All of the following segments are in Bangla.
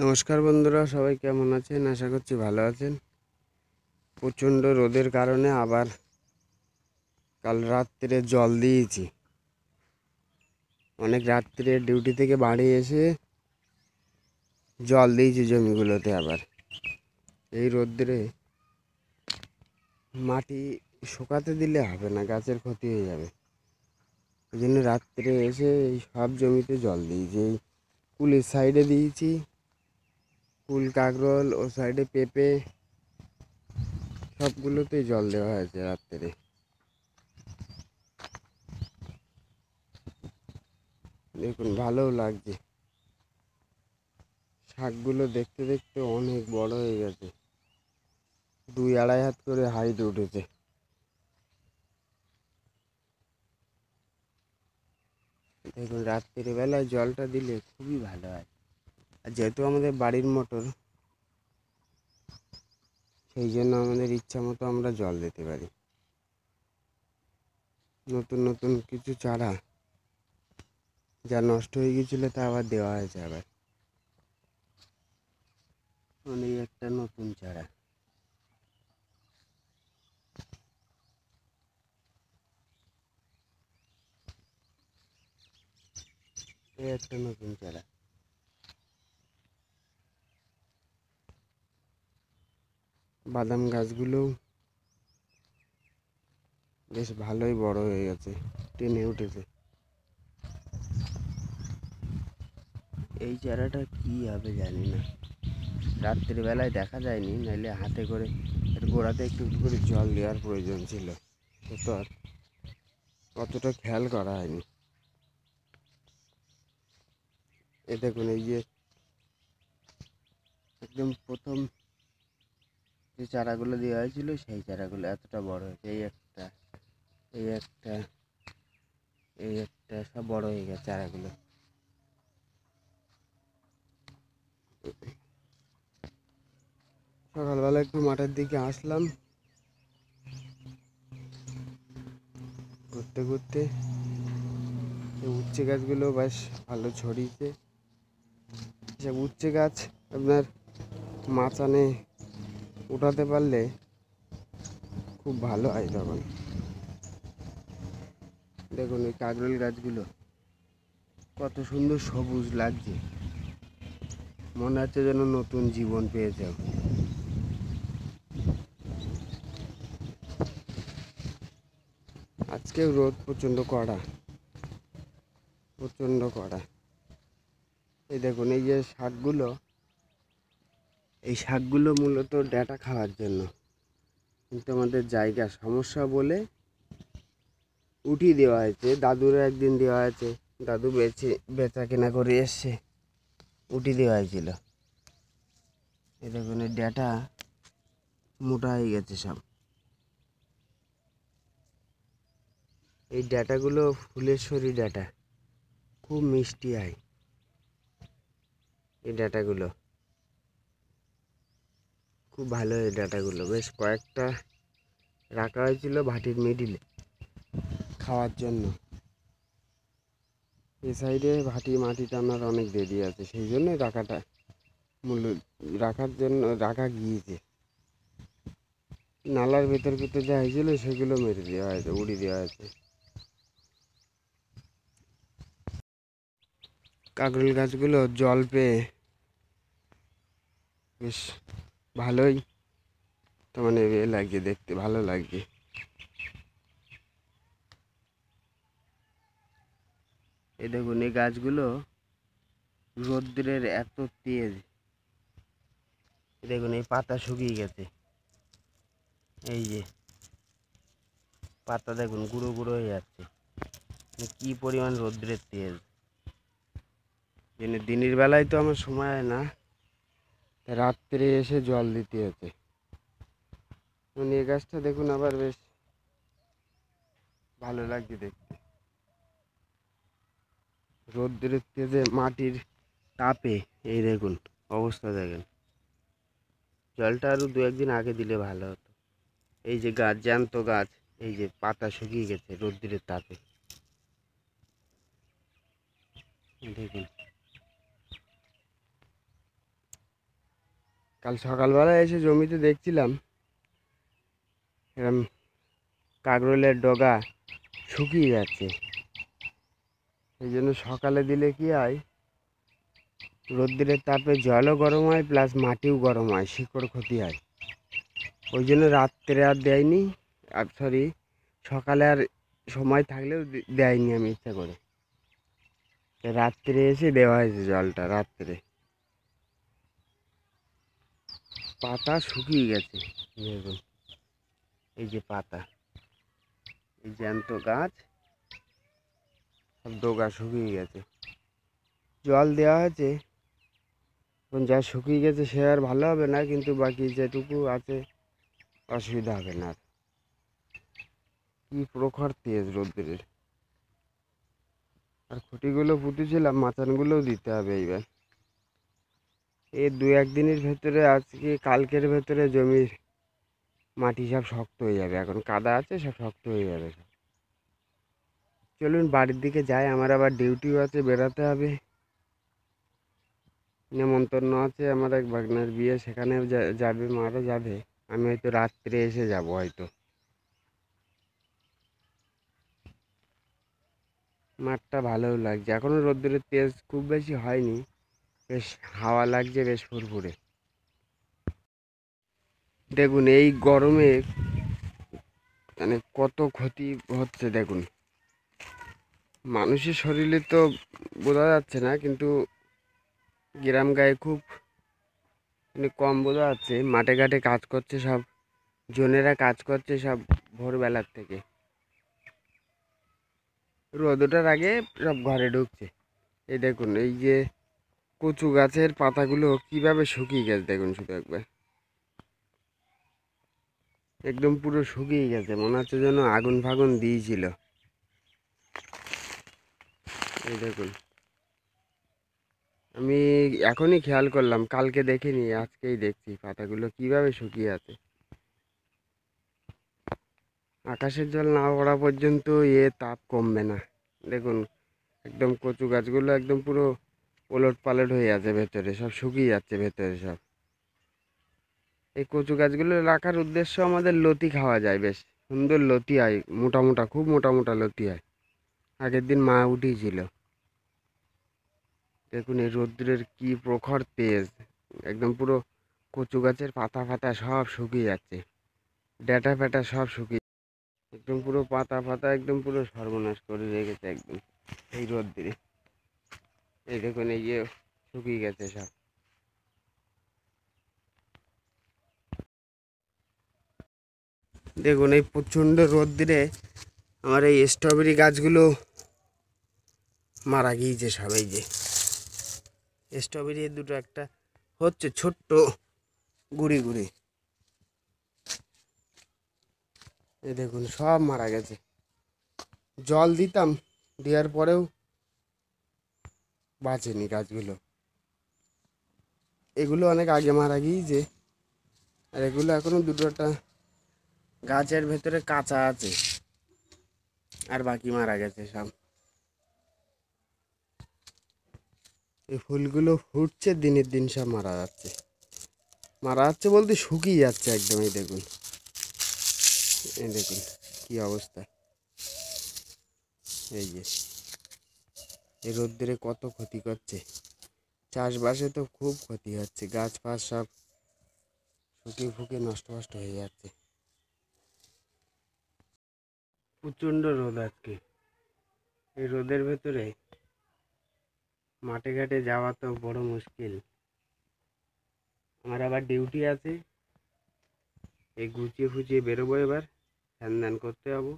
নমস্কার বন্ধুরা, সবাই কেমন আছেন? আশা করছি ভালো আছেন। প্রচণ্ড রোদের কারণে আবার কাল রাত্রে জল দিয়েছি। অনেক রাত্রে ডিউটি থেকে বাড়ি এসে জল দিয়েছি জমিগুলোতে। আবার এই রোদ্রে মাটি শুকাতে দিলে হবে না, গাছের ক্ষতি হয়ে যাবে। ওই জন্য রাত্রে এসে এই সব জমিতে জল দিয়েছি। এই কুলের সাইডে দিয়েছি, কুল, কাকরোল, ও সাইডে পেঁপে, সবগুলোতেই জল দেওয়া হয়েছে রাত্রে। দেখুন, ভালোও লাগছে। শাকগুলো দেখতে দেখতে অনেক বড় হয়ে গেছে, 2-2.5 হাত করে হাইট উঠেছে। দেখুন, রাত্রির বেলায় জলটা দিলে খুবই ভালো হয়। আর যেহেতু আমাদের বাড়ির মোটর, সেই জন্য আমাদের ইচ্ছা মতো আমরা জল দিতে পারি। নতুন নতুন কিছু চারা যা নষ্ট হয়ে গিয়েছিল তা আবার দেওয়া হয়েছে। আবার অনেক একটা নতুন চারা, এই একটা নতুন চারা। বাদাম গাছগুলো বেশ ভালোই বড় হয়ে গেছে, টেনে উঠেছে। এই চারাটা কি হবে জানি না, রাত্রির বেলায় দেখা যায়নি, নাহলে হাতে করে এর গোড়াতে একটু একটু করে জল দেওয়ার প্রয়োজন ছিল, তো আর অতটা খেয়াল করা হয়নি। এ দেখুন, এই যে একদম প্রথম যে চারাগুলো দেওয়া হয়েছিল সেই চারাগুলো এতটা বড় হয়েছে। এই একটা, এই একটা, এই একটা, সব বড় হয়ে গেছে চারাগুলো। সকালবেলা একটু মাঠের দিকে আসলাম, ঘুরতে ঘুরতে এই উচ্ছে গাছগুলো বেশ ভালো ছড়িয়েছে। এসব উচ্ছে গাছ আপনার মাচানে উঠাতে পারলে খুব ভালো হয় তখন। দেখুন, এই কাকরোল গাছগুলো কত সুন্দর সবুজ লাগছে, মনে হচ্ছে যেন নতুন জীবন পেয়েছে। আজকেও রোদ প্রচণ্ড কড়া, প্রচণ্ড কড়া। এই দেখুন, এই যে শাকগুলো, এই শাকগুলো মূলত ডাঁটা খাওয়ার জন্য, কিন্তু আমাদের জায়গা সমস্যা বলে উঠিয়ে দেওয়া হয়েছে। দাদুরও একদিন দেওয়া হয়েছে, দাদু বেচা কেনা করে এসছে, উঠিয়ে দেওয়া হয়েছিল। এই দেখুন, এই ডাঁটা মোটা হয়ে গেছে সব। এই ডাঁটাগুলো ফুলেশ্বরী ডাঁটা, খুব মিষ্টি হয় এই ডাঁটাগুলো, খুব ভালো। এই ডাঁটাগুলো বেশ কয়েকটা রাখা হয়েছিল ভাটির মিডিলে খাওয়ার জন্য। এই সাইডে ভাটি মাটি টানার অনেক দেরি আছে, সেই জন্যই রাখার জন্য রাখা গিয়েছে। নালার ভেতর ভেতর যা হয়েছিল সেগুলো মেরে দেওয়া হয়েছে, উড়িয়ে দেওয়া হয়েছে। কাকরোল গাছগুলো জল পেয়ে বেশ ভালোই, তো মানে লাগছে, দেখতে ভালো লাগছে। এই দেখুন, এই গাছগুলো রৌদ্রের এত তেজ, দেখুন এই পাতা শুকিয়ে গেছে। এই যে পাতা দেখুন গুঁড়ো গুঁড়ো হয়ে যাচ্ছে, কি পরিমাণ রৌদ্রের তেজ। দিনের বেলায় তো আমার সময় হয় না, রাত্রে এসে জল দিতে হচ্ছে। এই গাছটা দেখুন আবার বেশ ভালো লাগছে দেখতে। রৌদ্রের তেজে মাটির তাপে এই দেখুন অবস্থা দেখেন। জলটা আরও 2-1 দিন আগে দিলে ভালো হতো। এই যে গাছ, জ্যান্ত গাছ, এই যে পাতা শুকিয়ে গেছে রৌদ্রের তাপে, দেখুন। কাল সকালবেলা এসে জমিতে দেখছিলাম এরম কাকরোলের ডগা শুকিয়ে যাচ্ছে। এই জন্য সকালে দিলে কি হয়, রোদ্দুরের তাপে জলও গরম হয় প্লাস মাটিও গরম হয়, শিকড় ক্ষতি হয়। ওই জন্য রাত্রে আর দেয়নি, আর সরি সকালে আর সময় থাকলেও দেয়নি আমি ইচ্ছা করে। রাত্রে এসে দেওয়া হয়েছে জলটা রাত্রে। পাতা শুকিয়ে গেছে দেখুন, এই যে পাতা, এই জ্যান্ত গাছ সব ডগা শুকিয়ে গেছে। জল দেওয়া হয়েছে, এখন যা শুকিয়ে গেছে সে আর ভালো হবে না, কিন্তু বাকি যেটুকু আছে অসুবিধা হবে না। কি প্রখর তেজ রোদ্দুরের। আর খুঁটিগুলো পুঁতেছিলাম, মাচানগুলোও দিতে হবে এইবার। এই 2-1 দিনের ভেতরে, আজকে কালকের ভেতরে জমির মাটি সব শক্ত হয়ে যাবে। এখন কাদা আছে, সব শক্ত হয়ে যাবে সব। চলুন বাড়ির দিকে যাই, আমার আবার ডিউটিও আছে, বেরোতে হবে। নেমন্তন্ন আছে আমার এক ভাগনার বিয়ে, সেখানেও যাবে, মারও যাবে। আমি হয়তো রাত্রে এসে যাব হয়তো। মাঠটা ভালোও লাগছে, এখনও রোদ্দুরের তেজ খুব বেশি হয়নি, বেশ হাওয়া লাগছে, বেশ ফুরফুরে। দেখুন এই গরমে মানে কত ক্ষতি হচ্ছে দেখুন। মানুষের শরীরে তো বোঝা যাচ্ছে না, কিন্তু গ্রাম গায়ে খুব মানে কম বোঝা যাচ্ছে। মাঠে ঘাটে কাজ করছে সব, জনেরা কাজ করছে সব ভোরবেলার থেকে, রোদ ওঠার আগে সব ঘরে ঢুকছে। এই দেখুন এই যে কচু গাছের পাতাগুলো কিভাবে শুকিয়ে গেছে দেখুন, শুধু একবার একদম পুরো শুকিয়ে গেছে, মনে হচ্ছে যেন আগুন ফাগুন দিয়েছিল। এই দেখুন, আমি এখনই খেয়াল করলাম, কালকে দেখিনি, আজকেই দেখছি পাতাগুলো কিভাবে শুকিয়ে আছে। আকাশের জল না পড়া পর্যন্ত তাপ কমবে না। দেখুন একদম কচু গাছগুলো একদম পুরো ওলট পালট হয়ে আছে, ভেতরে সব শুকিয়ে যাচ্ছে ভেতরে সব। এই কচু গাছগুলো রাখার উদ্দেশ্য আমাদের লতি খাওয়া যায়, বেশ সুন্দর লতি হয়, মোটা মোটা, খুব মোটা মোটা লতি হয়। আগের দিন মা উঠিয়েছিল। দেখুন এই রৌদ্রের কি প্রখর তেজ, একদম পুরো কচু গাছের পাতা ফাতা সব শুকিয়ে যাচ্ছে, ডাঁটা ফ্যাটা সব শুকিয়ে, একদম পুরো পাতা ফাতা একদম পুরো সর্বনাশ করে রেখেছে একদম এই রৌদ্রে। এই দেখুন এই যে শুকিয়ে গেছে সব। দেখুন এই প্রচণ্ড রৌদ্রে আমার এই স্ট্রবেরি গাছগুলো মারা গিয়েছে সব। এই যে স্ট্রবেরি দুটো একটা হচ্ছে ছোট্ট গুড়ি গুড়ি, এই দেখুন সব মারা গেছে। জল দিতাম, দেওয়ার পরেও বাঁচেনি গাছগুলো। এগুলো অনেক আগে মারা গিয়েছে, আর এগুলো এখনো দুটোটা গাছের ভেতরে কাঁচা আছে, আর বাকি মারা গেছে সব। এই ফুলগুলো ফুটছে, দিনের দিন সব মারা যাচ্ছে। মারা যাচ্ছে বলতে শুকিয়ে যাচ্ছে একদম। এই দেখুন, এই দেখুন কি অবস্থা। এই যে এই রোদ্দুরে কত ক্ষতি করছে, চাষবাসে তো খুব ক্ষতি হচ্ছে, গাছ ফাছ সব শুকিয়ে ফুকিয়ে নষ্ট ফষ্ট হয়ে যাচ্ছে। প্রচণ্ড রোদ আজকে, এই রোদের ভেতরে মাঠে ঘাটে যাওয়া তো বড় মুশকিল। আমার আবার ডিউটি আছে, এই গুছিয়ে ফুচিয়ে বেরোবো এবার, স্নান ধ্যান করতে যাবো।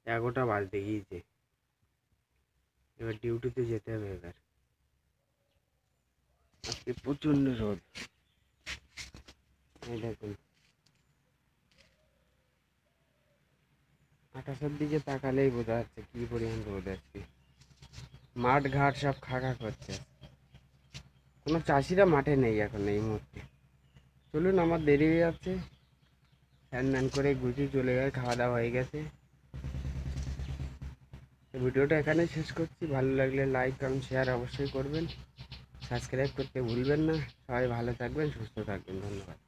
11টা বাজতে গিয়েছে, এবার ডিউটিতে যেতে হবে এবার। আজকে প্রচণ্ড রোদ, এই দেখুন আকাশের দিকে তাকালেই বোঝা যাচ্ছে কি পরিমাণ রোদ আজকে। মাঠ ঘাট সব খাকা করছে, কোনো চাষিরা মাঠে নেই এখন এই মুহূর্তে। চলুন আমার দেরি হয়ে যাচ্ছে, স্নান ধ্যান করে গুছিয়ে চলে যায়, খাওয়া দাওয়া হয়ে গেছে। ভিডিওটা এখানে শেষ করছি, ভালো লাগলে লাইক কমেন্ট শেয়ার অবশ্যই করবেন। সাবস্ক্রাইব করতে ভুলবেন না। সবাই ভালো থাকবেন, সুস্থ থাকবেন। ধন্যবাদ।